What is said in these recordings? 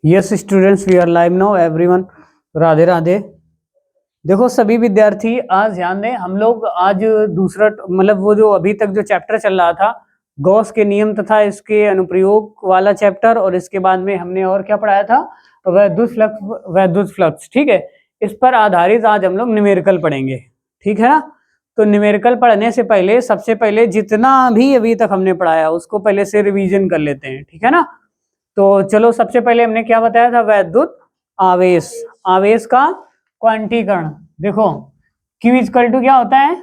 Yes students, we are live now everyone. Radhe Radhe. देखो सभी विद्यार्थी आज ध्यान दें, हम लोग आज दूसरा मतलब वो जो अभी तक जो चैप्टर चल रहा था गॉस के नियम तथा इसके अनुप्रयोग वाला चैप्टर, और इसके बाद में हमने और क्या पढ़ाया था, वैद्युत फ्लक्स। ठीक है, इस पर आधारित आज हम लोग न्यूमेरिकल पढ़ेंगे। ठीक है ना, तो न्यूमेरिकल पढ़ने से पहले सबसे पहले जितना भी अभी तक हमने पढ़ाया उसको पहले से रिवीजन कर लेते हैं। ठीक है ना, तो चलो सबसे पहले हमने क्या बताया था, वैद्युत आवेश, आवेश का क्वांटीकरण। देखो Q इक्वल टू क्या होता है,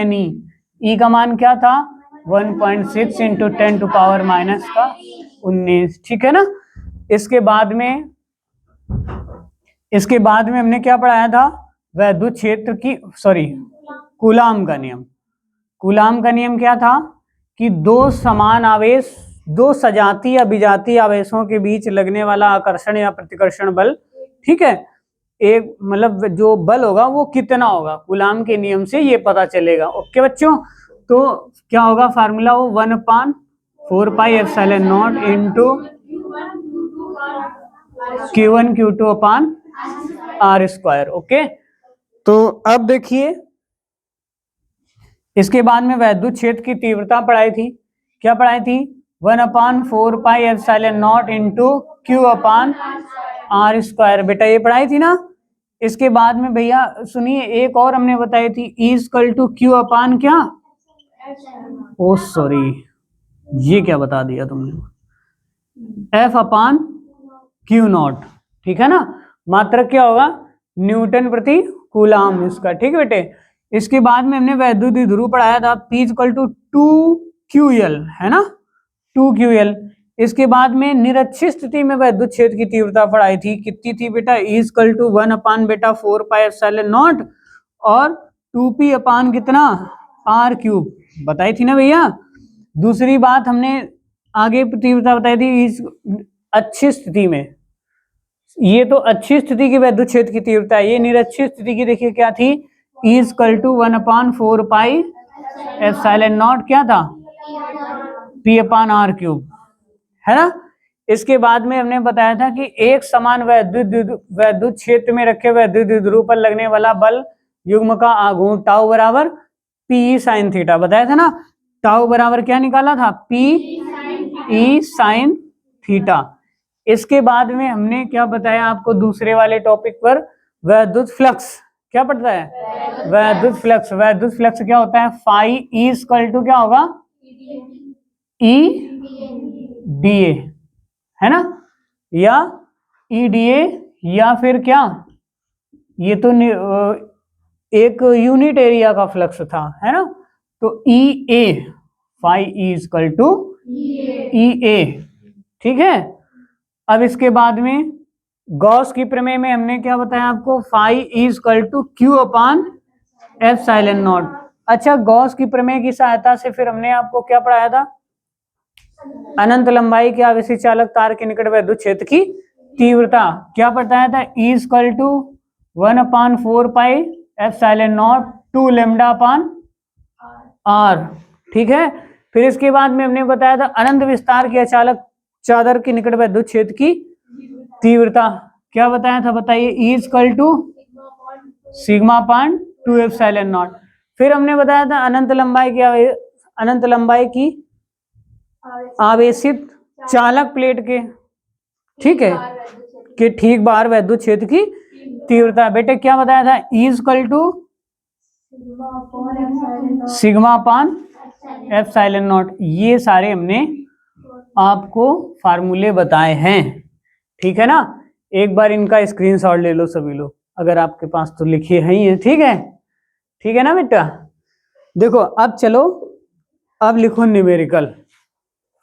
Ne। E का मान क्या था, 1.6 इंटू 10 टू पावर माइनस का 19। ठीक है ना, इसके बाद में हमने क्या पढ़ाया था, वैद्युत क्षेत्र की कूलाम का नियम। कूलाम का नियम क्या था कि दो समान आवेश, दो सजातीय या विजातीय आवेशों के बीच लगने वाला आकर्षण या प्रतिकर्षण बल, ठीक है, एक मतलब जो बल होगा वो कितना होगा, कूलाम के नियम से ये पता चलेगा। ओके बच्चों, तो क्या होगा फार्मूला, वो 1/4 pi epsilon not into Q1 Q2 upon R square. Okay, तो अब देखिए इसके बाद में वैद्युत क्षेत्र की तीव्रता पढ़ाई थी। क्या पढ़ाई थी, 1/4 pi epsilon not into Q upon R square. बेटा ये पढ़ाई थी ना। इसके बाद में भैया सुनिए एक और हमने बताई थी, E इक्वल टू Q अपान क्या, ओ सॉरी ये क्या बता दिया तुमने, F अपान Q नॉट। ठीक है ना, मात्रक क्या होगा, न्यूटन प्रति कूलाम इसका। ठीक है बेटे, इसके बाद में हमने वैद्युत ध्रुव पढ़ाया था, P इक्वल टू 2QL, है ना, 2QL। इसके बाद में निरक्षीय स्थिति में वैद्युत क्षेत्र की तीव्रता पढ़ाई थी, कितनी थी बेटा, E equal to 1/4 pi epsilon naught और 2P अपान कितना, R क्यूब, बताई थी ना भैया। दूसरी बात हमने आगे तीव्रता बताई थी इस अच्छी स्थिति में, ये तो अच्छी स्थिति की वैद्युत क्षेत्र की तीव्रता है। ये निरक्षीय स्थिति की देखिए क्या थी, E equal to 1/4 pi epsilon naught क्या था, P अपान R क्यूब, है ना। इसके बाद में हमने बताया था कि एक समान वैद्युत क्षेत्र में रखे वैद्युत ध्रुव पर लगने वाला बल युग्म का आघूर्ण टाउ बराबर P साइन थीटा, बताया था ना। टाउ बराबर क्या निकाला था, P साइन थीटा। इसके बाद में हमने क्या बताया आपको दूसरे वाले टॉपिक पर, वैद्युत फ्लक्स। क्या पढ़ता है, वैद्युत फ्लक्स। वैद्युत फ्लक्स क्या होता है, फाई E इक्वल टू क्या होगा, EDA, है ना, या EDA या फिर क्या, ये तो एक यूनिट एरिया का फ्लक्स था, है ना, तो EA, phi E equal to EA। ठीक है, अब इसके बाद में गॉस की प्रमेय में हमने क्या बताया आपको, phi E equal to Q upon epsilon naught. अच्छा, गॉस की प्रमेय की सहायता से फिर हमने आपको क्या पढ़ाया था, अनंत लंबाई के आवेशी चालक तार के निकट वैद्युत क्षेत्र की तीव्रता क्या बताया था, E equal to 1/4 pi epsilon naught 2 lambda upon R। ठीक है, फिर इसके बाद में हमने बताया था अनंत विस्तार के अचालक चादर के निकट वैद्युत क्षेत्र की तीव्रता क्या बताया था, बताइए, E equal to sigma upon 2 epsilon naught. फिर हमने बताया था अनंत लंबाई की आवेशित चालक प्लेट के, ठीक है, कि ठीक बाहर वैद्युत क्षेत्र की तीव्रता। बेटे क्या बताया था, E equal to sigma upon epsilon naught. ये सारे हमने आपको फार्मूले बताए हैं। ठीक है ना, एक बार इनका स्क्रीनशॉट ले लो सभी लोग, अगर आपके पास तो लिखे हैं ये। ठीक है, ठीक है ना बेटा। देखो अब चलो, अब लिखो न्यूमेरिकल,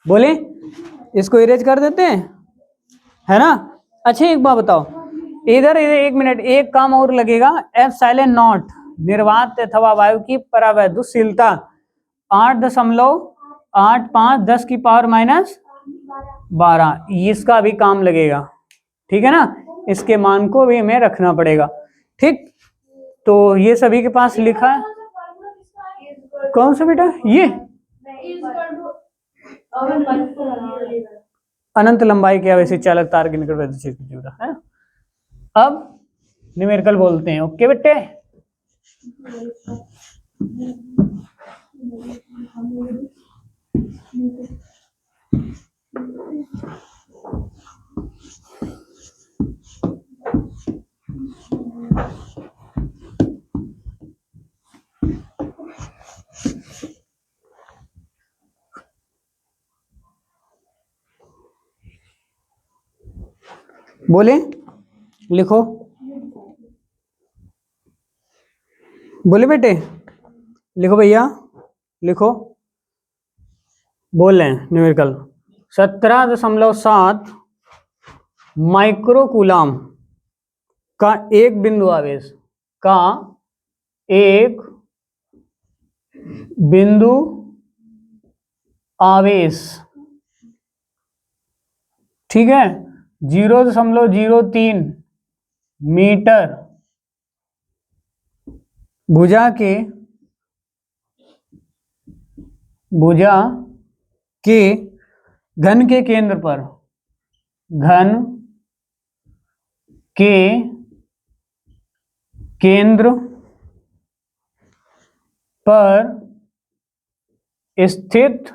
बोले इसको इरेज कर देते हैं, है ना। अच्छा एक बात बताओ, इधर एक मिनट, एक काम और लगेगा, एप्सिलॉन नॉट निर्वात अथवा वायु की परावैद्युतशीलता 8.85 10 की पावर माइनस 12, इसका भी काम लगेगा। ठीक है ना, इसके मान को भी हमें रखना पड़ेगा। ठीक, तो ये सभी के पास लिखा है, कौन सा बेटा, ये अनंत लंबाई के आवेशित चालक तार के निकट विद्युत क्षेत्र की तीव्रता है ना। अब न्यूमेरिकल बोलते हैं। ओके बेटे, बोले, लिखो, बोले बेटे, लिखो भैया, लिखो, बोल रहे हैं न्यूमेरिकल 17.7 माइक्रोकूलम का एक बिंदु आवेश का एक बिंदु आवेश, ठीक है, 0.03 मीटर भुजा के घन के केंद्र पर, घन के केंद्र पर स्थित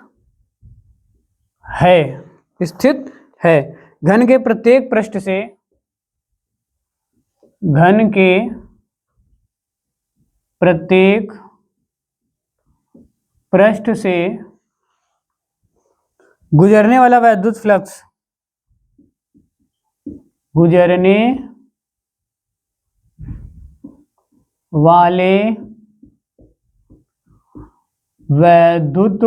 है। घन के प्रत्येक पृष्ठ से, घन के प्रत्येक पृष्ठ से गुजरने वाला वैद्युत फ्लक्स, गुजरने वाले वैद्युत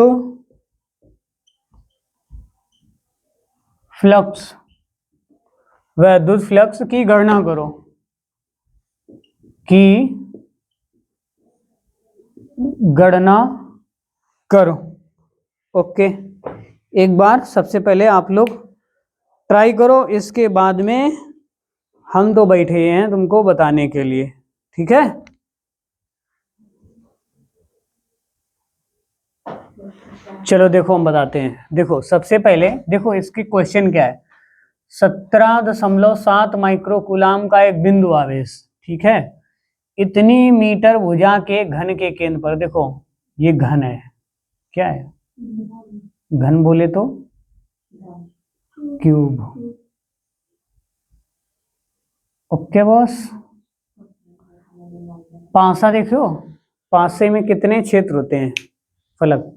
फ्लक्स, वैद्युत फ्लक्स की गणना करो, की गणना करो। ओके, एक बार सबसे पहले आप लोग ट्राई करो, इसके बाद में हम तो बैठे हैं तुमको बताने के लिए, ठीक है। चलो देखो हम बताते हैं। देखो सबसे पहले देखो इसकी क्वेश्चन क्या है, 17.7 माइक्रोकूलम का एक बिंदु आवेश, ठीक है, इतनी मीटर भुजा के घन के केंद्र पर। देखो ये घन है, क्या है घन, बोले तो क्यूब। ओके बॉस, पांसा देखो, पांसे में कितने क्षेत्र होते हैं, फलक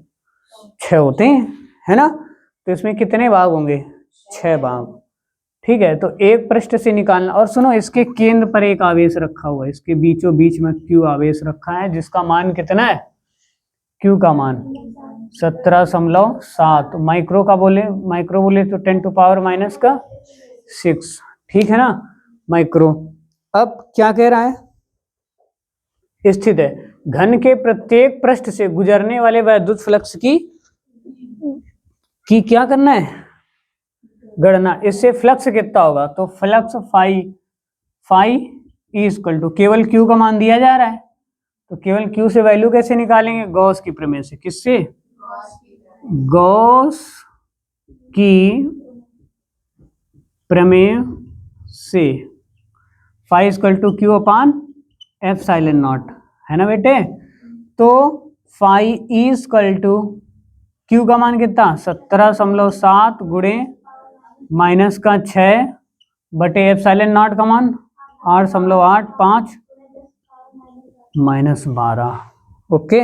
6 होते हैं, है ना। तो इसमें कितने भाग होंगे, 6 भाग, ठीक है। तो एक पृष्ठ से निकालना, और सुनो इसके केंद्र पर एक आवेश रखा हुआ है, इसके बीचों बीच में क्यू आवेश रखा है, जिसका मान कितना है, क्यू का मान 17.7 माइक्रो का बोले, माइक्रो बोले तो 10⁻⁻⁶, ठीक है ना, माइक्रो। अब क्या कह रहा है, स्थित है घन के प्रत्येक पृष्ठ से गुजरने वाले वैद्युत फ्लक्स की क्या करना है, गणना। इससे फ्लक्स कितना होगा, तो फ्लक्स फाई इक्वल टू, केवल क्यू का मान दिया जा रहा है, तो केवल क्यू से वैल्यू कैसे निकालेंगे, गॉस की प्रमेय से। किससे, गॉस की प्रमेय से। Phi equal to Q upon epsilon naught, है ना बेटे। तो फाई इक्वल टू क्यू का मान कितना, 17.7 गुणे माइनस का 6 बटे एप्सिलॉन नॉट का मान 8.85 माइनस 12। ओके,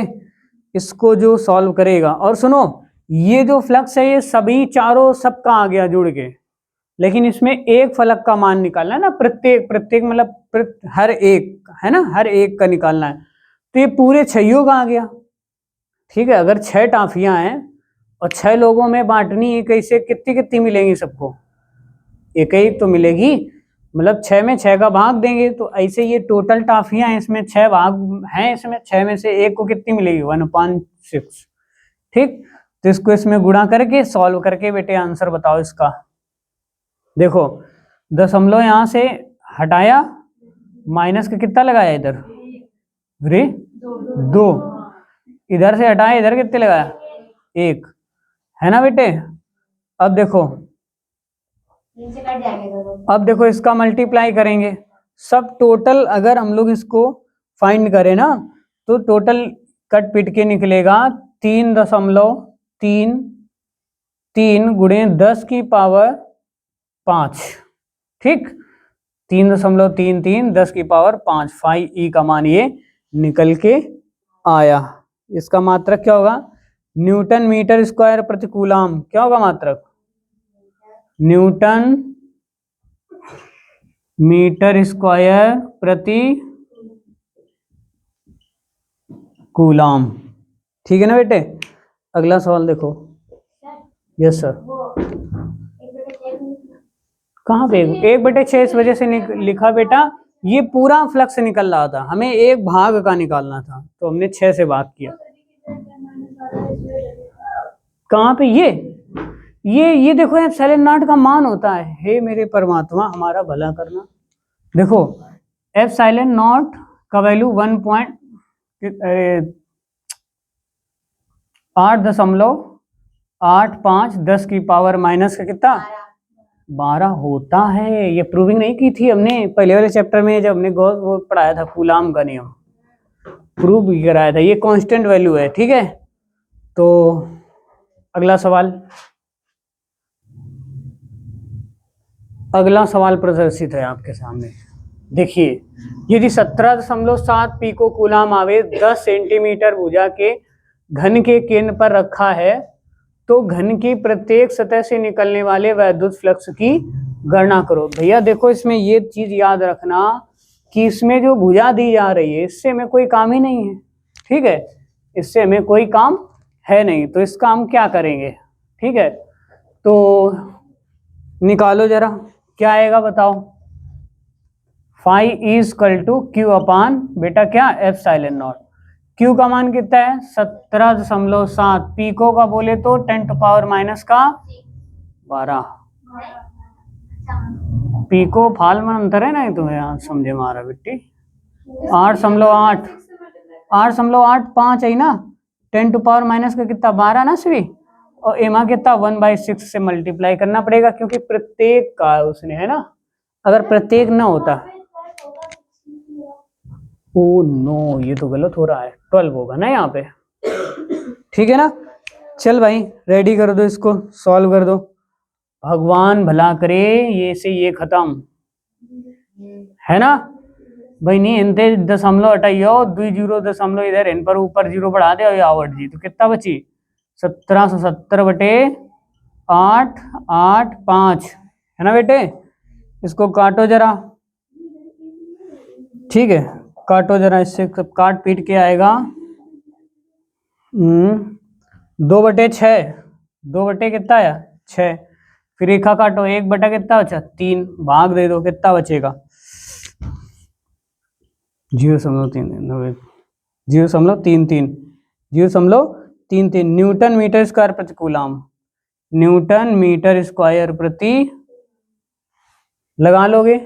इसको जो सॉल्व करेगा, और सुनो ये जो फ्लक्स है ये सभी चारों सबका आ गया जुड़ के, लेकिन इसमें एक फलक का मान निकालना है ना, प्रत्येक मतलब हर एक, है ना, हर एक का निकालना है। तो ये पूरे 6 का आ गया, ठीक है। अगर 6 टाफियां हैं और 6 लोगों में बांटनी है, कैसे कितनी कितनी मिलेंगी सबको, एक एक तो मिलेगी, मतलब 6 में 6 का भाग देंगे, तो ऐसे ये टोटल टाफियां हैं, इसमें 6 भाग हैं, इसमें 6 में से एक को कितनी मिलेगी, 1/6, ठीक। तो इसको इसमें गुणा करके सॉल्व करके बेटे आंसर बताओ इसका। देखो दशमलव यहां से हटाया, माइनस का कितना लगाया इधर, रे 2, इधर से हटाया, इधर कितने लगाया 1, है ना बेटे। अब देखो 3 से कट जाएंगे दोनों। अब देखो इसका मल्टीप्लाई करेंगे, सब टोटल अगर हम लोग इसको फाइंड करें ना तो टोटल कट पिट के निकलेगा 3.33 गुणे 10 की पावर 5। ठीक, 3.33 10 की पावर 5 फाइव ई का मान ये निकल के आया। इसका मात्रक क्या होगा? न्यूटन मीटर स्क्वायर प्रति कूलाम। क्या होगा मात्रक? न्यूटन मीटर स्क्वायर प्रति कूलाम। ठीक है ना बेटे? अगला सवाल देखो। Yes sir. कहाँ पे 1/6 इस वजह से लिखा बेटा, ये पूरा फ्लक्स निकल रहा था, हमें एक भाग का निकालना था तो हमने 6 से भाग किया। कहाँ पे ये देखो एप्सिलॉन नॉट का मान होता है। हे मेरे परमात्मा हमारा भला करना। देखो एप्सिलॉन नॉट का वैल्यू 8.85 10 की पावर माइनस का कितना 12 होता है। ये प्रूविंग नहीं की थी हमने पहले वाले चैप्टर में जब हमने वो पढ़ाया था कूलाम का नियम, प्रूव भी कराया था। ये कांस्टेंट वैल्यू है। ठीक है, तो अगला सवाल प्रदर्शित है आपके सामने। देखिए, यदि 17.7 पिको कूलाम आवेश 10 सेंटीमीटर भुजा के घन के केंद्र पर रखा है तो घन की प्रत्येक सतह से निकलने वाले वैद्युत फ्लक्स की गणना करो। भैया देखो, इसमें ये चीज याद रखना कि इसमें जो भुजा दी जा रही है इससे हमें कोई काम ही नहीं है। ठीक है, इससे हमें कोई काम है नहीं, तो इसका हम क्या करेंगे? ठीक है, तो निकालो जरा, क्या आएगा बताओ? Phi is equal to Q upon बेटा क्या एप्सिलॉन नॉट। क्यू का मान कितना है? 17.7। पीको का बोले तो 10 टू पावर माइनस का 12। पीको फाल में अंतर है ना, तुम्हें यहाँ समझे मारा बेटी। 8.85 है ना, 10 टू पावर माइनस का कितना 12 ना सभी, और एमा कितना 1/6 से मल्टीप्लाई करना पड़ेगा क्योंकि प्रत्येक का उसने है ना, अगर प्रत्येक ना होता। ओ नो, ये तो गलत हो रहा है, 12 होगा ना यहाँ पे। ठीक है ना, चल भाई रेडी कर दो, इसको सॉल्व कर दो। भगवान भला करे, ये से ये खत्म है ना भाई। नहीं इनते दशमलव हटाइयो, 2 जीरो दशमलव इधर इन पर ऊपर जीरो बढ़ा दे और आवट जी, तो कितना बची? 1770/885 है ना बेटे। इसको काटो जरा। ठीक है, काटो जरा, इससे काट पीट के आएगा 2/6। 2 कितना आया? 6। फिर रेखा काटो, 1 कितना बचा? 3। भाग दे दो, कितना बचेगा? 0.33 0.33 न्यूटन मीटर स्क्वायर प्रति कूलाम। न्यूटन मीटर स्क्वायर प्रति, लगा लोगे?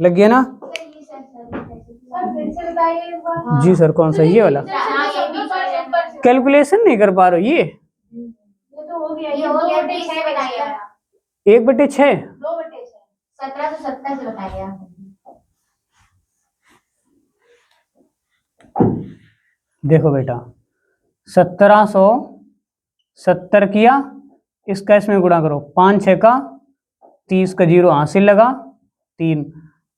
लग गया ना? जी सर, कौन सा ये वाला? कैलकुलेशन नहीं कर पा रहे हो ये? तो हो गया, ये 2/6 बताया। 1/6 2/6 1770 से बताया। देखो बेटा, 1770 किया, इसका इसमें गुणा करो, 5 6 का 30 का जीरो हासिल लगा 3,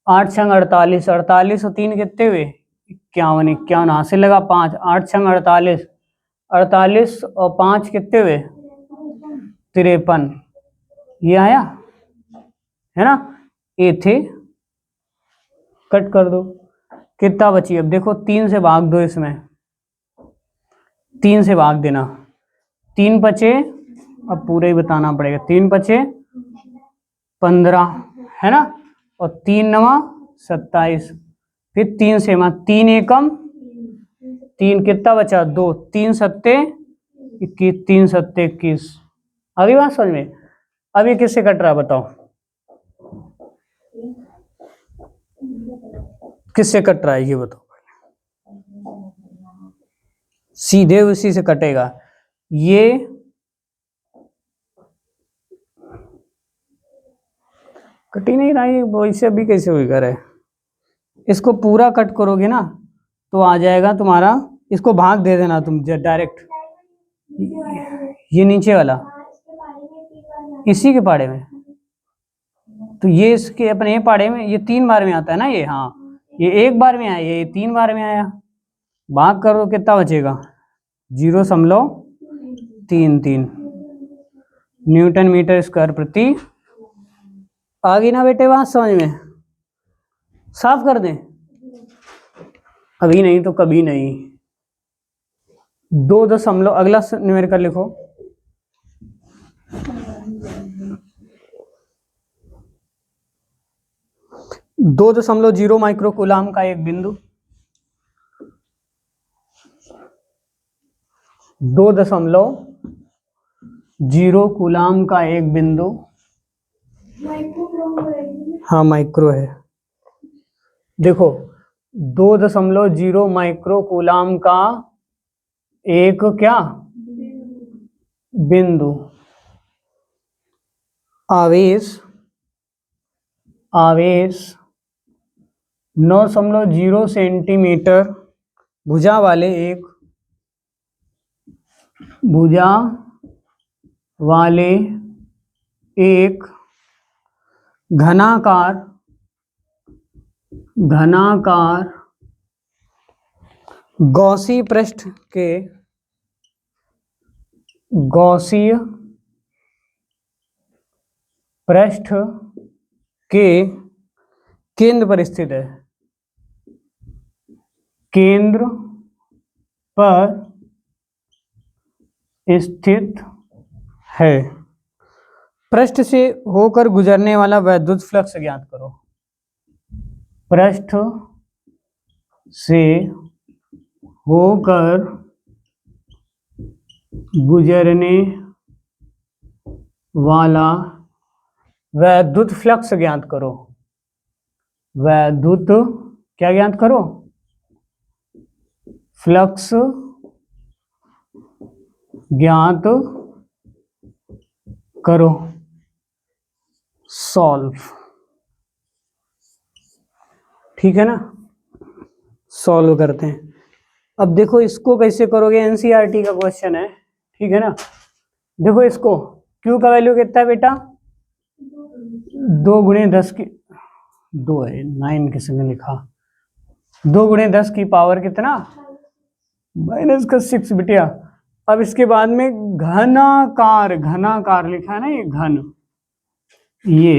8 6 48, 48 और 3 कितने हुए? 51, 51 हासिल लगा 5, 8 6 48, 48 और 5 कितने हुए? 53। ये आया है ना, ये थे। कट कर दो, कितना बची? अब देखो 3 से भाग दो, इसमें 3 से भाग देना, 3 बचे, अब पूरे ही बताना पड़ेगा, 3 बचे 15 है ना, और 3 9 27, फिर 3 से 3 एकम 3, कितना बचा? 2, 3 सत्ते 21, 3 सत्ते 21। अगली बात समझ में? अब ये किससे कट रहा है बताओ? किससे कट रहा है ये बताओ? सीधे उसी से कटेगा। ये कट ही नहीं रहा है, वो इसे अभी कैसे होगा रे। इसको पूरा कट करोगे ना तो आ जाएगा तुम्हारा, इसको भाग दे देना तुम डायरेक्ट, ये नीचे वाला इसी के पाड़े में, तो ये इसके अपने ये पाड़े में, ये 3 बार में आता है ना ये, हाँ ये 1 बार में आया, ये 3 बार में आया, भाग करो कितना बचेगा 0.33 न्यूटन मीटर स्क्वायर प्रति। आ गई ना बेटे बात समझ में? साफ कर दें? अभी नहीं तो कभी नहीं। 2 दशमलव, अगला न्यूमेरिकल लिखो। 2.0 माइक्रो कूलाम का एक बिंदु, 2.0 कूलाम का एक बिंदु, हाँ माइक्रो है। देखो 2.0 माइक्रो कूलाम का एक क्या बिंदु, आवेश 9.0 सेंटीमीटर भुजा वाले एक घनाकार गॉसीय पृष्ठ के केंद्र पर स्थित है, केंद्र पर स्थित है। पृष्ठ से होकर गुजरने वाला वैद्युत फ्लक्स ज्ञात करो। पृष्ठ से होकर गुजरने वाला वैद्युत फ्लक्स ज्ञात करो। वैद्युत क्या ज्ञात करो? फ्लक्स ज्ञात करो। सॉल्व, ठीक है ना? सॉल्व करते हैं। अब देखो इसको कैसे करोगे, एनसीईआरटी का क्वेश्चन है, ठीक है ना? देखो इसको Q का वैल्यू कितना है बेटा? 2 × 10 की 2 है, 9 किसने लिखा? 2 × 10 की पावर कितना? -6 बिटिया। अब इसके बाद में घनाकार लिखा है ना, ये घन, ये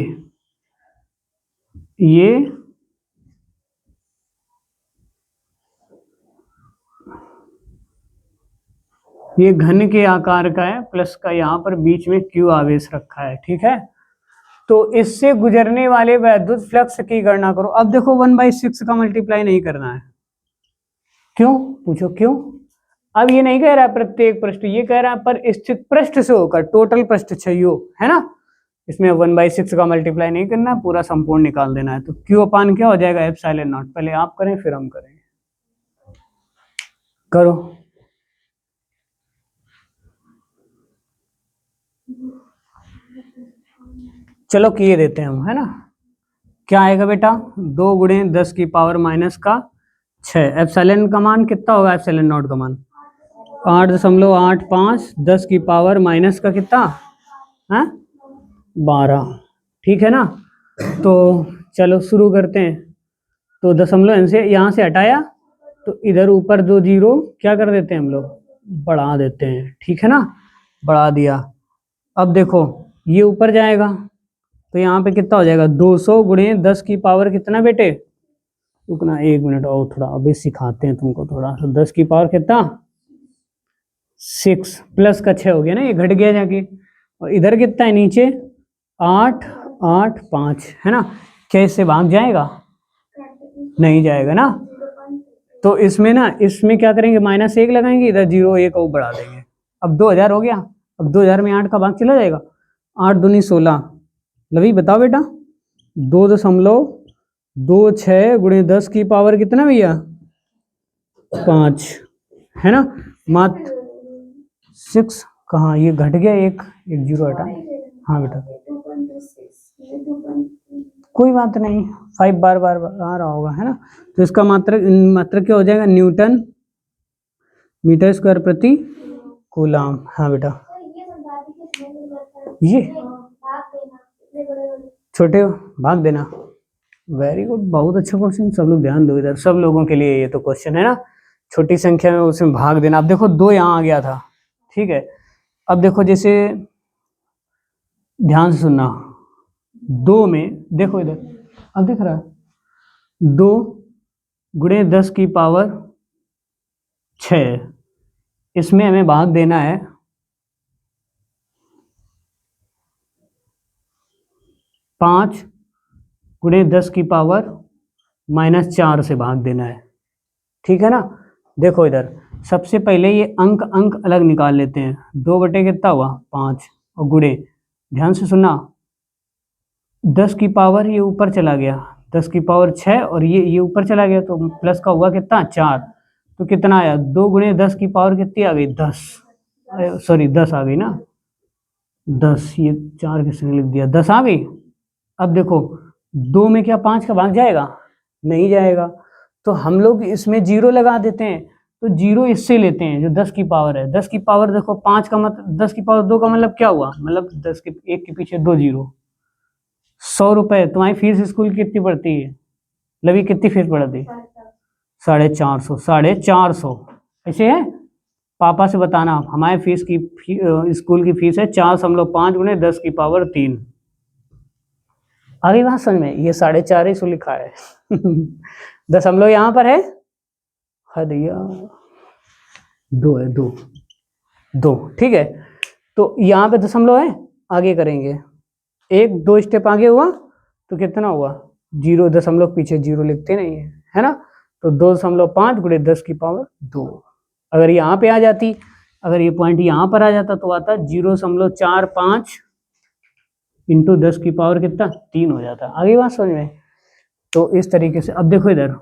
घन के आकार का है, प्लस का यहाँ पर बीच में Q आवेश रखा है, ठीक है? तो इससे गुजरने वाले वैद्युत फ्लक्स की गणना करो। अब देखो 1/6 का मल्टीप्लाई नहीं करना है, क्यों? पूछो क्यों? अब ये नहीं कह रहा प्रत्येक पृष्ठ, ये कह रहा है पर स्थित पृष्ठ से होकर, टोटल पृष्ठ चाहिए, है ना? इसमें 1/6 का मल्टीप्लाई नहीं करना, पूरा संपूर्ण निकाल देना है। तो Q अपान क्या हो जाएगा? Epsilon not. पहले आप करें फिर हम करेंगे, करो। चलो किए देते हैं हम, है ना? क्या आएगा बेटा? 2 × 10 की पावर -6। एप्सिलॉन का मान कितना होगा? एप्सिलॉन नॉट का मान 8.85, 10 की पावर माइनस का कितना है? 12, ठीक है ना? तो चलो शुरू करते हैं। तो दशमलव से यहाँ से हटाया तो इधर ऊपर 2 0 क्या कर देते हैं हम लोग? बढ़ा देते हैं, ठीक है ना? बढ़ा दिया। अब देखो ये ऊपर जाएगा तो यहाँ पे कितना हो जाएगा? 200 × 10 की पावर कितना बेटे? रुकना 1 मिनट और, थोड़ा अभी सिखाते हैं तुमको थोड़ा। तो 10 की पावर कितना? 6 प्लस का 6 हो गया ना, ये घट गया जाके। और इधर कितना है नीचे? 8 8 5, है ना? क्या इससे भाग जाएगा? नहीं जाएगा ना। तो इसमें ना, इसमें क्या करेंगे? -1 लगाएंगे, इधर 0 1 और बढ़ा देंगे। अब 2000 हो गया। अब 2000 में 8 का भाग चला जाएगा, 8 दूनी 16। लवी बताओ बेटा, 2.26 × 10 की पावर कितना भैया? 5, है ना? मात्र 6 कहाँ? ये घट गया, एक 0 हटा। हाँ बेटा कोई बात नहीं, 5 बार बार आ रहा होगा, है ना। तो इसका मात्रक क्या हो जाएगा, न्यूटन मीटर स्क्वायर प्रति कूलाम। हाँ बेटा, ये समझा दी कि इसमें नहीं लगता है। ये भाग देना इतने बड़े छोटे भाग देना, वेरी गुड, बहुत अच्छा क्वेश्चन। सब लोग ध्यान दो इधर, सब लोगों के लिए ये तो क्वेश्चन है ना। छोटी संख्या में उसमें भाग देना। अब देखो 2 यहाँ आ गया था, ठीक है। अब देखो जैसे ध्यान से सुनना, 2 में देखो इधर, अब दिख रहा है 2 गुणे 10 की पावर 6, इसमें हमें भाग देना है 5 गुणे 10 की पावर -4 से भाग देना है, ठीक है ना। देखो इधर सबसे पहले ये अंक अलग निकाल लेते हैं। 2 बटे कितना हुआ 5, और गुणे, ध्यान से सुनना, 10 की पावर ये ऊपर चला गया, 10 की पावर 6, और ये ऊपर चला गया, तो प्लस का हुआ कितना 4, तो कितना आया 2 गुणे 10 की पावर कितनी आ गई 10, सॉरी 10 आ गई ना, 10, ये 4 किसने लिख दिया, 10 आ गई। अब देखो 2 में क्या 5 का भाग जाएगा, नहीं जाएगा, तो हम लोग इसमें 0 लगा देते हैं। तो 0 इससे लेते हैं जो 10 की पावर है। 10 की पावर देखो 5 का मतलब 10 की पावर 2 का मतलब क्या हुआ, मतलब 10 के 1 के पीछे 2 0, 100 रुपए। तुम्हारी फीस स्कूल की कितनी पड़ती है, लवी कितनी फीस पड़ती है, 450, 450 ऐसे है। पापा से बताना हमारे फीस की स्कूल की फीस है 4.5 गुणे 10 की पावर 3। आगे बात समझ में, ये 450 लिखा है दशमलव यहाँ पर है, हदिया 2 है, 2, ठीक है। तो यहाँ पे दशमलव है, आगे करेंगे 1 2 स्टेप आगे हुआ तो कितना हुआ 0, दशमलव पीछे 0 लिखते नहीं है ना। तो 2.5 गुणे 10 की पावर 2। अगर यहाँ पे आ जाती, अगर ये पॉइंट यहाँ पर आ जाता तो आता 0.45 इंटू 10 की पावर कितना 3 हो जाता। आगे बात समझ में। तो इस तरीके से अब देखो इधर,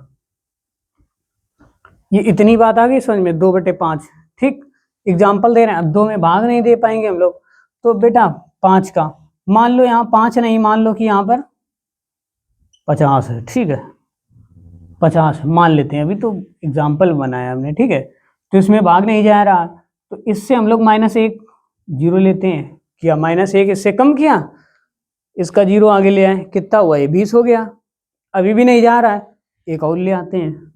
ये इतनी बात आ गई समझ में, 2/5, ठीक। एग्जाम्पल दे रहे हैं, अब 2 में भाग नहीं दे पाएंगे हम लोग, तो बेटा 5 का मान लो, यहाँ 5 नहीं, मान लो कि यहाँ पर 50 है, ठीक है, 50 मान लेते हैं, अभी तो एग्जाम्पल बनाया हमने, ठीक है। तो इसमें भाग नहीं जा रहा, तो इससे हम लोग -1 0 लेते हैं, किया -1 इससे कम किया, इसका 0 आगे ले आए, कितना हुआ ये 20 हो गया। अभी भी नहीं जा रहा है, एक और ले आते हैं,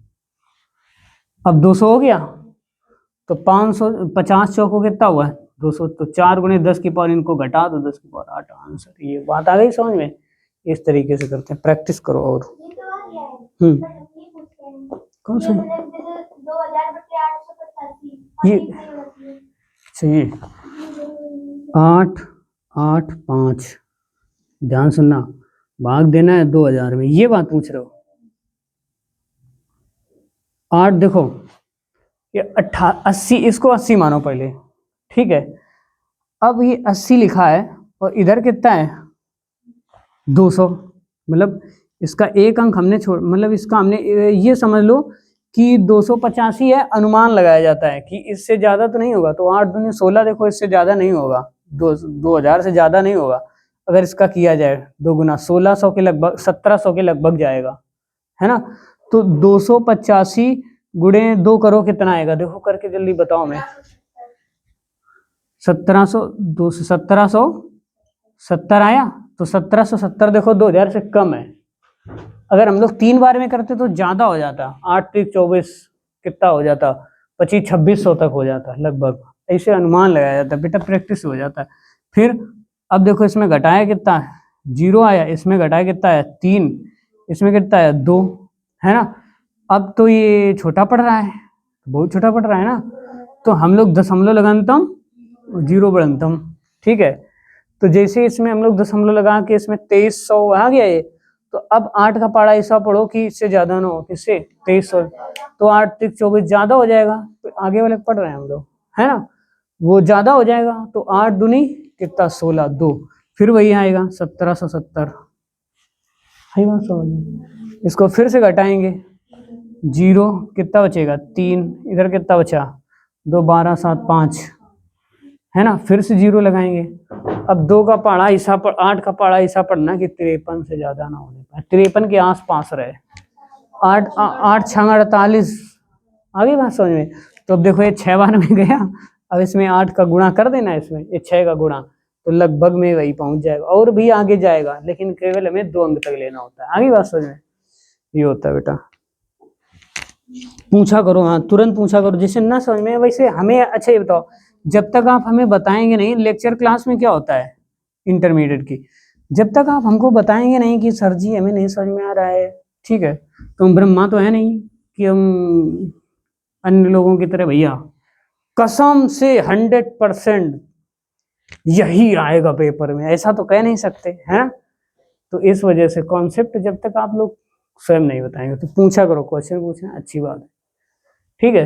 अब 200 हो गया, तो 550 चौको कितना हुआ है 200, तो 4 गुणे 10 की पावर, इनको घटा दो 10 की पावर 8 आंसर। ये बात आ गई समझ में। इस तरीके से करते हैं, प्रैक्टिस करो। और ये तो आ गया है, हम्म, बट ये पूछते हैं कौन सा, जैसे 2000/885 ये चाहिए 8 8 5, ध्यान सुनना, भाग देना है 2000 में, ये बात पूछ रहे हो। 8 देखो ये 80, इसको 80 मानो पहले, ठीक है। अब ये 80 लिखा है और इधर कितना है 200, मतलब इसका एक अंक हमने छोड़, मतलब इसका हमने ये समझ लो कि 285 है, अनुमान लगाया जाता है कि इससे ज्यादा तो नहीं होगा। तो 8 दूनी 16, देखो इससे ज्यादा नहीं होगा, 2000 से ज्यादा नहीं होगा। अगर इसका किया जाए 2 गुना 1600 के लगभग, 1700 के लगभग जाएगा, है ना। तो 285 गुणे 2 करो कितना आएगा, देखो करके जल्दी बताओ। मैं 1770 आया, तो 1770 देखो 2000 से कम है। अगर हम लोग 3 बार में करते तो ज्यादा हो जाता, 8 3 24 कितना हो जाता 25 2600 तक हो जाता लगभग, ऐसे अनुमान लगाया जाता है बेटा, प्रैक्टिस हो जाता है। फिर अब देखो इसमें घटाया कितना है 0 आया, इसमें घटाया कितना है 3, इसमें कितना है 2, है ना। अब तो ये छोटा पड़ रहा है, बहुत छोटा पड़ रहा है ना, तो हम लोग दशमलव लगान्तम 0 बढ़न्तम, ठीक है। तो जैसे इसमें हम लोग दशमलव लगा के इसमें 2300 आ गया ये, तो अब 8 का पारा ऐसा पढ़ो कि इससे ज्यादा ना हो, किससे 2300, तो 8 3 24 ज्यादा हो जाएगा, तो आगे वाले पढ़ रहे हैं हम लोग, है ना, वो ज्यादा हो जाएगा। तो 8 दूनी कितना 16 2, फिर वही आएगा 1770। इसको फिर से घटाएंगे, 0 कितना बचेगा 3, इधर कितना बचा 2 12 7 5, है ना। फिर से 0 लगाएंगे, अब 2 का पहाड़ा हिस्सा 8 का पहाड़ा हिस्सा पढ़ना कि 53 से ज्यादा ना होने पाए, 53 के आसपास रहे। 8 6 48 आगे बात समझ में। तो अब देखो ये 6 बार में गया, अब इसमें 8 का गुणा कर देना, इसमें ये 6 का गुणा, तो लगभग में वही पहुंच जाएगा, और भी आगे जाएगा, लेकिन केवल हमें 2 अंक तक लेना होता है। आगे बात समझ में, ये होता है बेटा। पूछा करो, हाँ तुरंत पूछा करो, जैसे ना समझ में। वैसे हमें अच्छा ये बताओ, जब तक आप हमें बताएंगे नहीं, लेक्चर क्लास में क्या होता है इंटरमीडिएट की, जब तक आप हमको बताएंगे नहीं कि सर जी हमें नहीं समझ में आ रहा है, ठीक है, तो हम ब्रह्मा तो है नहीं कि हम अन्य लोगों की तरह भैया कसम से 100% यही आएगा पेपर में, ऐसा तो कह नहीं सकते हैं। तो इस वजह से कॉन्सेप्ट जब तक आप लोग स्वयं नहीं बताएंगे, तो पूछा करो, क्वेश्चन पूछना अच्छी बात है, ठीक है।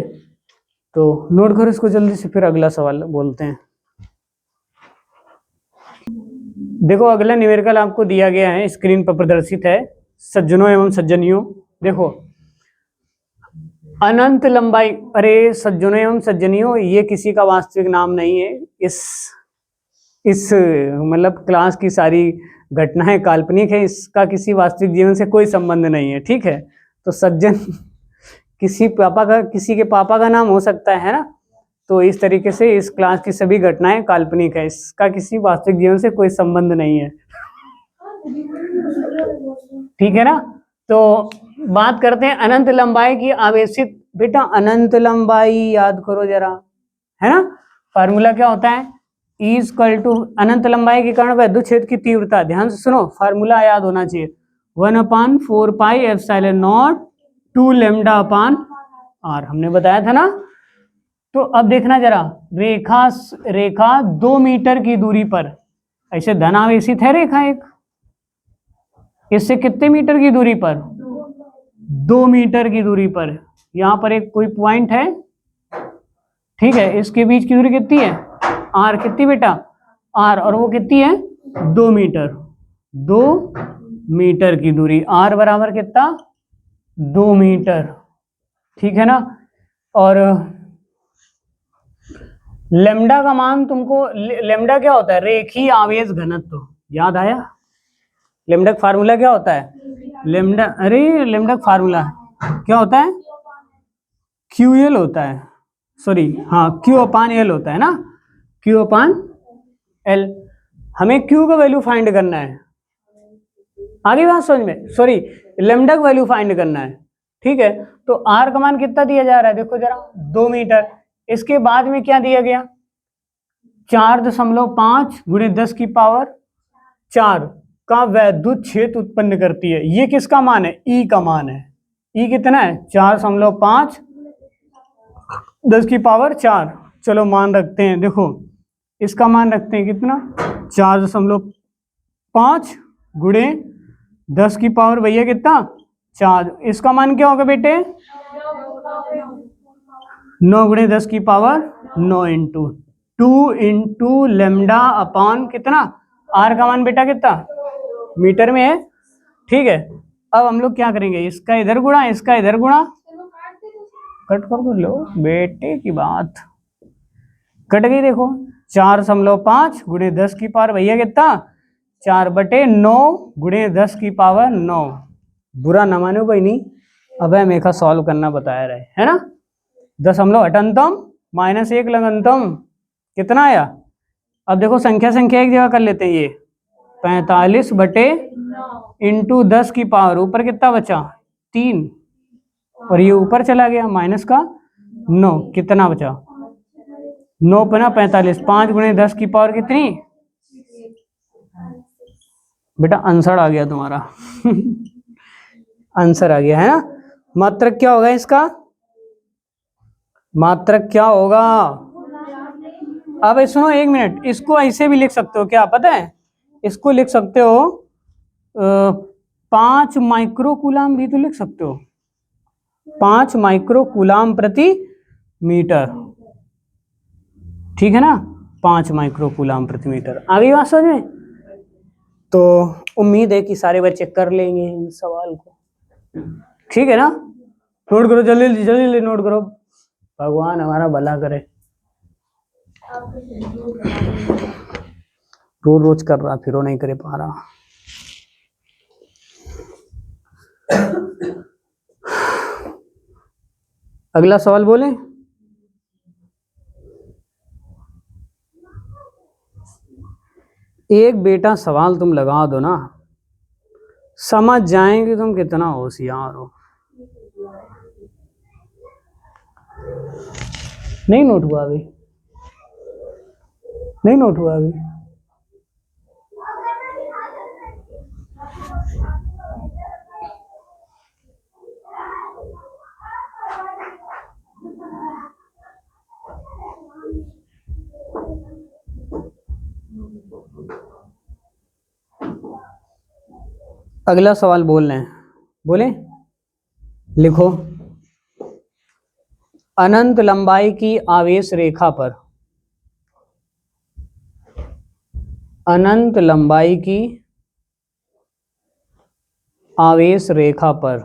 तो नोट करो इसको जल्दी से, फिर अगला सवाल बोलते हैं। देखो अगला न्यूमेरिकल आपको दिया गया है, स्क्रीन पर प्रदर्शित है, सज्जनों एवं सज्जनियों। देखो अनंत लंबाई, अरे सज्जनों एवं सज्जनियों, ये किसी का वास्तविक नाम नहीं है। इस मतलब क्लास की सारी घटनाएं काल्पनिक है, इसका किसी वास्तविक जीवन से कोई संबंध नहीं है, ठीक है। तो सज्जन किसी के पापा का नाम हो सकता है ना, तो इस तरीके से इस क्लास की सभी घटनाएं काल्पनिक है, इसका किसी वास्तविक जीवन से कोई संबंध नहीं है, ठीक है ना। तो बात करते हैं अनंत लंबाई की आवेशित। बेटा अनंत लंबाई याद करो जरा, है ना, फार्मूला क्या होता है, E इक्वल टू अनंत लंबाई के कारण विद्युत क्षेत्र की तीव्रता, ध्यान से सुनो, फार्मूला याद होना चाहिए, 1/4 pi epsilon naught 2 lambda upon r, हमने बताया था ना। तो अब देखना जरा, रेखा 2 मीटर की दूरी पर, ऐसे धनावेशित है रेखा एक, इससे कितने मीटर की दूरी पर, 2 मीटर की दूरी पर, यहां पर एक कोई पॉइंट है, ठीक है, इसके बीच की दूरी कितनी है, r कितनी बेटा, r, और वो कितनी है 2 मीटर, 2 मीटर की दूरी, r बराबर कितना 2 मीटर, ठीक है ना। और लेमडा का मान तुमको, लेमडा क्या होता है, रेखीय आवेश घनत्व, याद आया, लेमडा का फार्मूला क्या होता है, लेमडा, अरे लेमडा का फार्मूला क्या होता है, QL होता है, सॉरी हाँ Q/L होता है ना, Q/L। हमें Q का वैल्यू फाइंड करना है, आगे बात समझ में, सॉरी लेमडा का वैल्यू फाइंड करना है, ठीक है। तो R का मान कितना दिया जा रहा है, देखो जरा 2 मीटर, इसके बाद में क्या दिया गया, 4.5 गुणे 10 की पावर 4 का वैद्युत क्षेत्र उत्पन्न करती है। ये किसका मान है, E का मान है, E कितना है 4.5 10 की पावर 4, चलो मान रखते हैं, देखो इसका मान रखते हैं कितना, 4.5 गुणे 10 की पावर भैया कितना 4, इसका मान क्या होगा बेटे 9 गुणे 10 की पावर 9 इंटू 2 लेमडा अपॉन कितना, R का मान बेटा कितना मीटर में है, ठीक है। अब हम लोग क्या करेंगे, इसका इधर गुणा, इसका इधर गुणा, कट कर दो, लो बेटे की बात कट गई, देखो 4.5 गुणे 10 की पावर भैया कितना 4/9 गुणे 10 की पावर 9, बुरा न मानो भाई, नहीं अब मेखा सॉल्व करना बताया रहे, है ना। 10 -1 लगनतम कितना आया, अब देखो संख्या एक जगह कर लेते हैं, ये 45 × 10 की पावर, ऊपर कितना बचा 3, और ये ऊपर चला गया माइनस का 9, कितना बचा 9 × 45, 5 गुणे 10 की पावर कितनी बेटा, आंसर आ गया तुम्हारा आंसर आ गया है ना। मात्रक क्या होगा इसका, मात्रक क्या होगा, अब सुनो 1 मिनट, इसको ऐसे भी लिख सकते हो, क्या पता है, इसको लिख सकते हो 5 माइक्रोकूलाम भी तो लिख सकते हो, 5 माइक्रोकूलाम प्रति मीटर, ठीक है ना, 5 माइक्रोकूलाम प्रति मीटर। आगे बात समझ में। तो उम्मीद है कि सारे बच्चे कर लेंगे इन सवाल को, ठीक है ना। नोट करो जल्दी जल्दी नोट करो, भगवान हमारा भला करे। रोज रोज कर रहा फिर वो नहीं कर पा रहा। अगला सवाल बोले। एक बेटा सवाल तुम लगा दो ना, समझ जाएंगे तुम कितना होशियार हो। नहीं नोट हुआ अभी, नहीं नोट हुआ अभी। अगला सवाल बोल रहे हैं, बोले लिखो। अनंत लंबाई की आवेश रेखा पर, अनंत लंबाई की आवेश रेखा पर,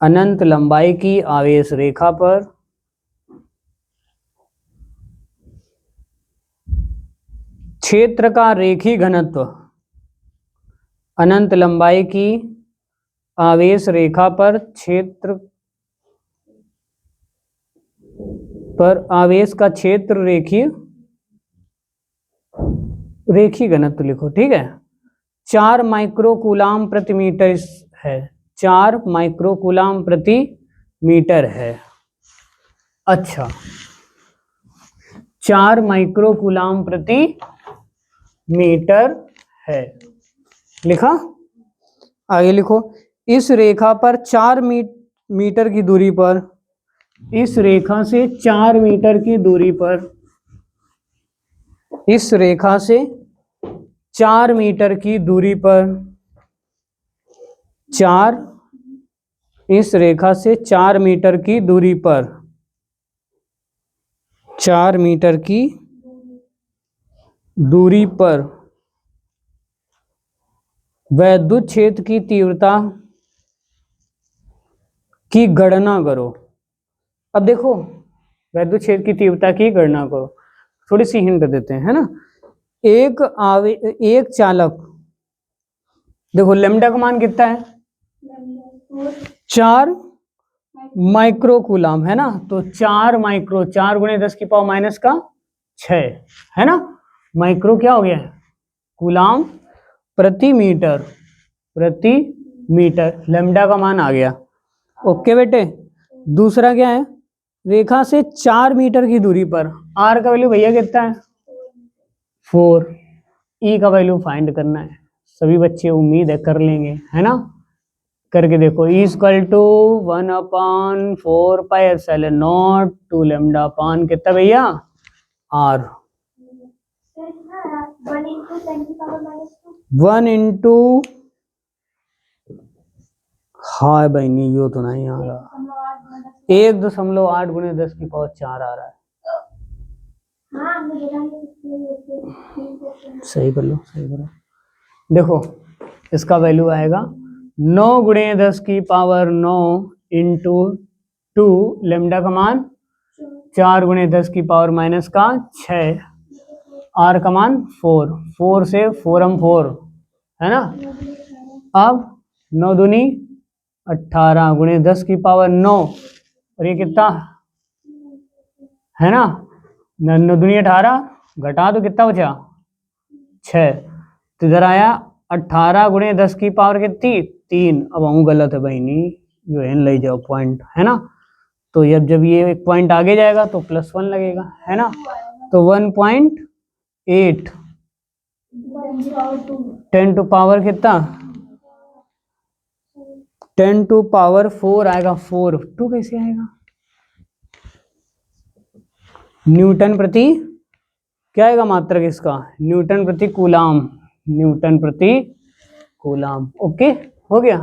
अनंत लंबाई की आवेश रेखा पर क्षेत्र का रेखी घनत्व, अनंत लंबाई की आवेश रेखा पर क्षेत्र पर आवेश का क्षेत्र रेखीय, रेखी घनत्व लिखो, ठीक है। 4 माइक्रोकूलाम प्रति मीटर है, 4 माइक्रोकूलाम प्रति मीटर है। अच्छा, 4 माइक्रोकूलाम प्रति मीटर है, लिखा। आगे लिखो। इस रेखा पर 4 मीटर की दूरी पर, इस रेखा से 4 मीटर की दूरी पर, इस रेखा से 4 मीटर की दूरी पर, 4, इस रेखा से 4 मीटर की दूरी पर, 4 मीटर की दूरी पर वैद्युत क्षेत्र की तीव्रता की गणना करो। अब देखो, वैद्युत क्षेत्र की तीव्रता की गणना करो। थोड़ी सी हिंट देते हैं, है ना। एक चालक, देखो लैम्डा का मान कितना है, 4 माइक्रोकूलाम, है ना। तो 4 माइक्रो, 4 गुणे 10 की पावर माइनस का 6, है ना। माइक्रो क्या हो गया है, कूलाम प्रति मीटर, प्रति मीटर, लैम्डा का मान आ गया। ओके बेटे। दूसरा क्या है, रेखा से 4 मीटर की दूरी पर, आर का वैल्यू भैया कितना है, 4, ई का वैल्यू फाइंड करना है। सभी बच्चे उम्मीद है कर लेंगे, है ना। करके देखो, E equal to 1/4πε0 two lambda upon कितना भैया, आर। 1 इंटू, हाँ बहनी यो तो नहीं आ रहा, 1.8 गुणे 10 की पावर 4 आ रहा है। सही कर लो, सही करो। देखो इसका वैल्यू आएगा 9 गुणे 10 की पावर 9 इंटू 2, लैम्डा का मान 4 गुणे 10 की पावर माइनस का 6, आर का मान 4, 4 से 4m4, है ना। अब 9 दूनी 18 गुणे 10 की पावर 9, और ये कितना है ना, 9 दूनी 18, घटा तो कितना बचा 6, तो इधर आया 18 गुणे 10 की पावर कितनी 3। अब हूँ गलत है बहनी, जो है ले जाओ पॉइंट, है ना। तो जब ये एक पॉइंट आगे जाएगा तो +1 लगेगा, है ना। तो 1.8 10 टू पावर कितना, 10 टू पावर 4 आएगा, 4, 2 कैसे आएगा, न्यूटन प्रति, क्या आएगा मात्रक इसका, न्यूटन प्रति कूलाम, न्यूटन प्रति कूलाम। ओके, हो गया,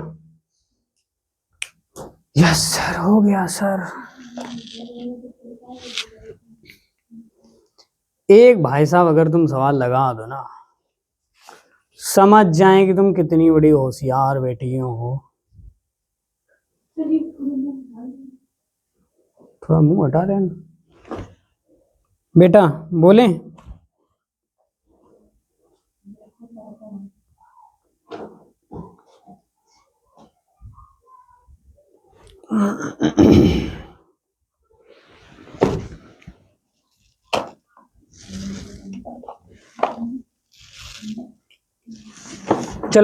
यस सर, हो गया सर। एक भाई साहब अगर तुम सवाल लगा दो ना, समझ जाए कि तुम कितनी बड़ी होशियार बेटी हो। थोड़ा मुंह हटा रहे हैं बेटा, बोले चलो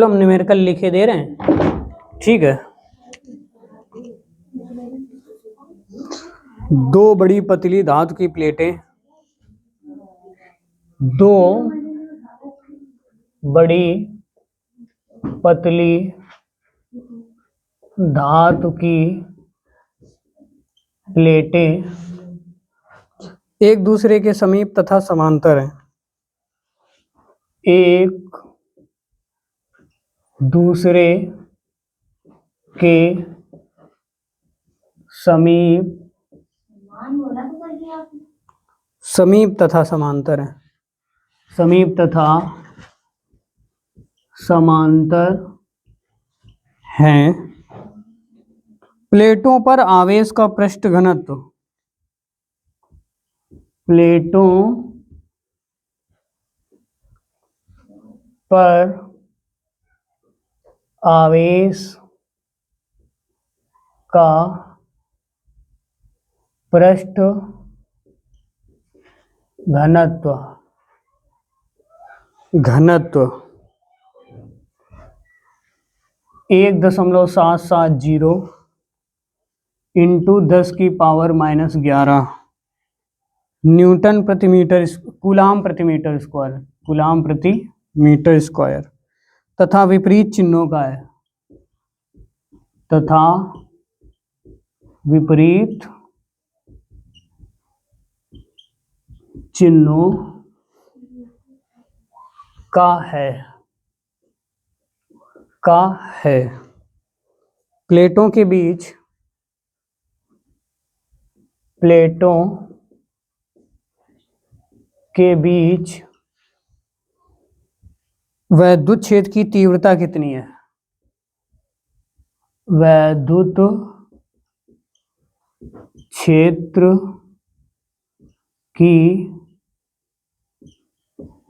हम न्यूमेरिकल लिखे दे रहे हैं, ठीक है। दो बड़ी पतली धातु की प्लेटें, दो बड़ी पतली धातु की प्लेटें एक दूसरे के समीप तथा समांतर हैं, एक दूसरे के समीप तथा समांतर हैं, समीप तथा समांतर हैं। प्लेटों पर आवेश का पृष्ठ घनत्व, प्लेटों पर आवेश का पृष्ठ घनत्व 1.770 इंटू 10 की पावर -11 न्यूटन प्रति मीटर, कूलाम प्रति मीटर स्क्वायर, कूलाम प्रति मीटर स्क्वायर तथा विपरीत चिन्हों का है, तथा विपरीत चिन्हों का है प्लेटों के बीच वैद्युत क्षेत्र की तीव्रता कितनी है? वैद्युत क्षेत्र की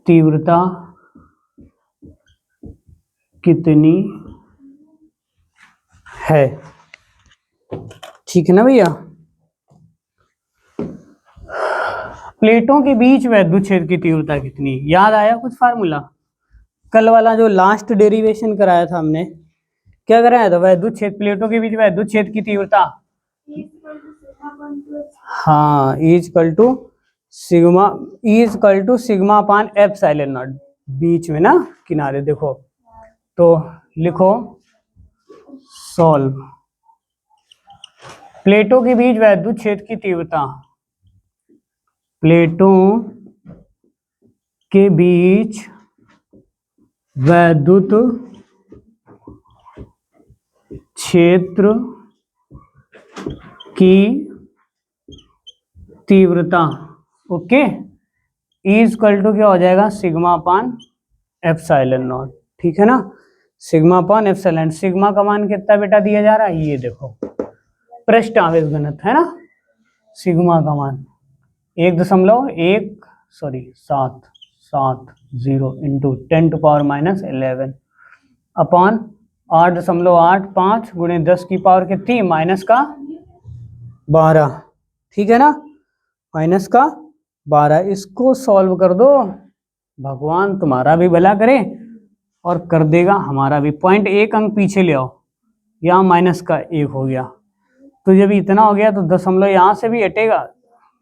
तीव्रता कितनी है? ठीक है ना भैया। प्लेटों के बीच वैद्युत क्षेत्र की तीव्रता कितनी, याद आया कुछ फार्मूला? कल वाला जो लास्ट डेरिवेशन कराया था हमने, क्या कराया था? वैद्युत क्षेत्र, प्लेटों के बीच वैद्युत क्षेत्र की तीव्रता, हाँ, सिग्मा अपान एप्सिलॉन नॉट, बीच में ना किनारे, देखो तो लिखो सॉल्व। प्लेटों के बीच वैद्युत क्षेत्र की तीव्रता, प्लेटों के बीच वैद्युत क्षेत्र की तीव्रता, ओके, इक्वल टू क्या हो जाएगा? सिग्मा अपान एप्सिलॉन नॉट, ठीक है ना, सिग्मा अपान एप्सिलॉन। सिग्मा का मान कितना बेटा दिया जा रहा है? ये देखो, पृष्ठ आवेश घनत्व है ना, सिग्मा का मान 1.770 इंटू 10⁻11 अपॉन 8.85 गुणे 10 की पावर कितनी? -12, ठीक है ना, -12। इसको सॉल्व कर दो, भगवान तुम्हारा भी भला करे और कर देगा हमारा भी। 0.1 अंक पीछे ले आओ, यहाँ -1 हो गया, तो जब इतना हो गया तो दशमलव यहाँ से भी हटेगा।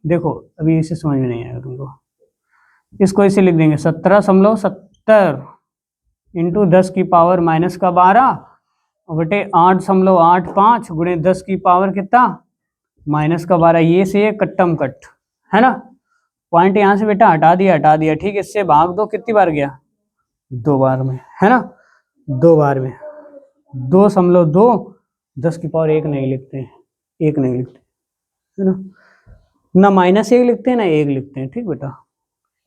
देखो अभी इसे समझ में नहीं आएगा तुमको, इसको इसे लिख देंगे 17.70 इंटू 10 की पावर -12 बटे 8.85 गुणे 10 की पावर कितना? -12। ये से कट्टम कट है ना, पॉइंट यहाँ से बेटा हटा दिया, ठीक, इससे भाग दो, कितनी बार गया? 2 बार में, है ना, 2 बार में 2.2, 10 की पावर 1 नहीं लिखते हैं, है ना, ना -1 लिखते हैं ना 1 लिखते हैं, ठीक बेटा,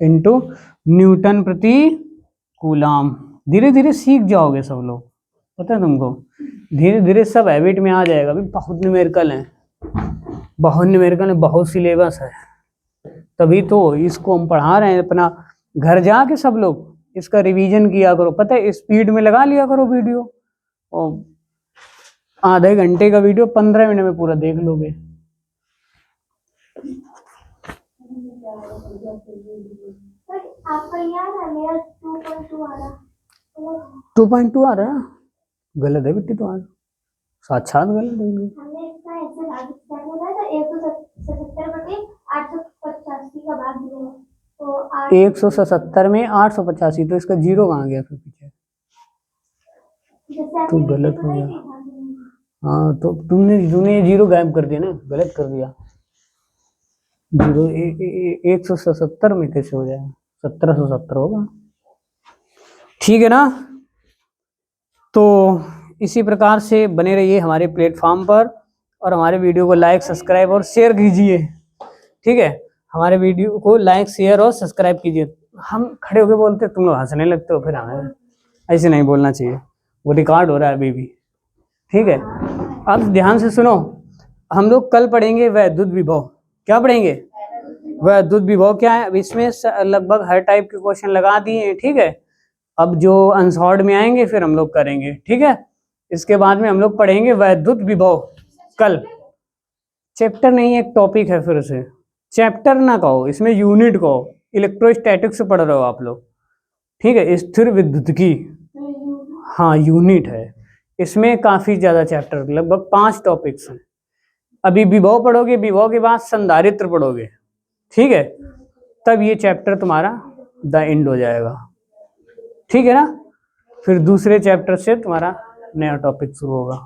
इनटू न्यूटन प्रति कूलाम। धीरे धीरे सीख जाओगे सब लोग, पता है तुमको, धीरे धीरे सब हैबिट में आ जाएगा। अभी बहुत न्यूमेरिकल है, बहुत सिलेबस है, तभी तो इसको हम पढ़ा रहे हैं। अपना घर जाके सब लोग इसका रिवीजन किया करो, पता है, स्पीड में लगा लिया करो वीडियो, और आधे घंटे का वीडियो 15 मिनट में पूरा देख लोगे। आपका याद है मेरा 2.2 आ रहा 2.2 आ रहा है, गलत है बेटी तुम्हारा, साक्षात गलत है। हमने इसका ऐसे भाग करना था 177 बटे 885 का भाग दिया तो 177 में 885, तो इसका जीरो कहाँ गया फिर पीछे, तो गलत हो गया। हाँ तो तूने जीरो गायब कर दिया ना, गलत कर दिया। जीरो 177 में कैसे हो जाएगा, 1770 होगा, ठीक है ना। तो इसी प्रकार से बने रहिए हमारे प्लेटफॉर्म पर, और हमारे वीडियो को लाइक सब्सक्राइब और शेयर कीजिए, ठीक है। हमारे वीडियो को लाइक शेयर और सब्सक्राइब कीजिए। हम खड़े होके बोलते तुम लोग हंसने लगते हो, फिर हमें ऐसे नहीं बोलना चाहिए, वो रिकॉर्ड हो रहा है अभी भी, ठीक है। अब ध्यान से सुनो, हम लोग कल पढ़ेंगे वैद्युत विभव। क्या पढ़ेंगे? वैद्युत विभव क्या है। अब इसमें लगभग हर टाइप के क्वेश्चन लगा दिए हैं, ठीक है। अब जो अनसॉर्ट में आएंगे फिर हम लोग करेंगे, ठीक है। इसके बाद में हम लोग पढ़ेंगे वैद्युत विभव कल। चैप्टर नहीं, एक टॉपिक है, फिर से चैप्टर ना कहो, इसमें यूनिट कहो। इलेक्ट्रोस्टैटिक्स पढ़ रहे हो आप लोग, ठीक है। स्थिर विद्युत की, हाँ यूनिट है। इसमें काफी ज्यादा चैप्टर, लगभग 5 टॉपिक्स हैं। अभी विभव पढ़ोगे, विभव के बाद संधारित्र पढ़ोगे, ठीक है। तब ये चैप्टर तुम्हारा द एंड हो जाएगा, ठीक है ना। फिर दूसरे चैप्टर से तुम्हारा नया टॉपिक शुरू होगा।